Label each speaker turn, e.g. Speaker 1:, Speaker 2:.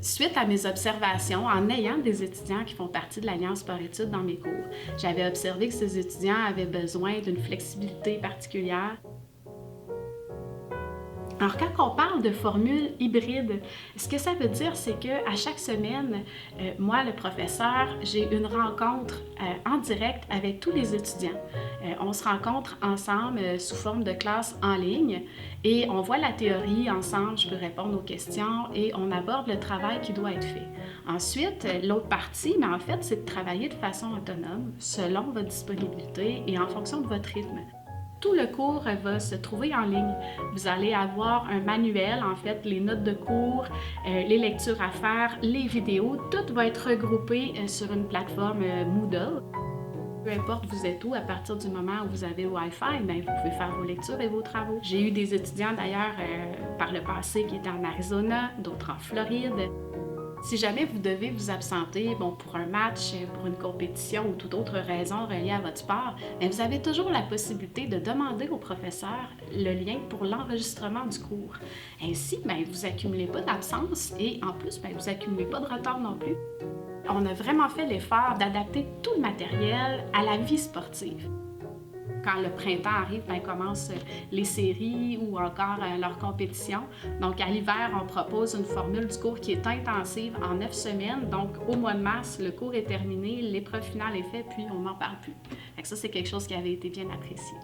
Speaker 1: Suite à mes observations, en ayant des étudiants qui font partie de l'Alliance Sport-Études dans mes cours, j'avais observé que ces étudiants avaient besoin d'une flexibilité particulière. Alors, quand on parle de formule hybride, ce que ça veut dire, c'est qu'à chaque semaine, moi, le professeur, j'ai une rencontre en direct avec tous les étudiants. On se rencontre ensemble sous forme de classe en ligne et on voit la théorie ensemble, je peux répondre aux questions et on aborde le travail qui doit être fait. Ensuite, l'autre partie, mais en fait, c'est de travailler de façon autonome, selon votre disponibilité et en fonction de votre rythme. Tout le cours va se trouver en ligne. Vous allez avoir un manuel, en fait, les notes de cours, les lectures à faire, les vidéos, tout va être regroupé sur une plateforme Moodle. Peu importe vous êtes où, à partir du moment où vous avez Wi-Fi, bien, vous pouvez faire vos lectures et vos travaux. J'ai eu des étudiants d'ailleurs par le passé qui étaient en Arizona, d'autres en Floride. Si jamais vous devez vous absenter pour un match, pour une compétition ou toute autre raison reliée à votre sport, bien, vous avez toujours la possibilité de demander au professeur le lien pour l'enregistrement du cours. Ainsi, bien, vous n'accumulez pas d'absence et en plus, bien, vous n'accumulez pas de retard non plus. On a vraiment fait l'effort d'adapter tout le matériel à la vie sportive. Quand le printemps arrive, bien, commencent les séries ou encore leurs compétitions. Donc, à l'hiver, on propose une formule du cours qui est intensive en 9 semaines. Donc, au mois de mars, le cours est terminé, l'épreuve finale est faite, puis on n'en parle plus. Fait que ça, c'est quelque chose qui avait été bien apprécié.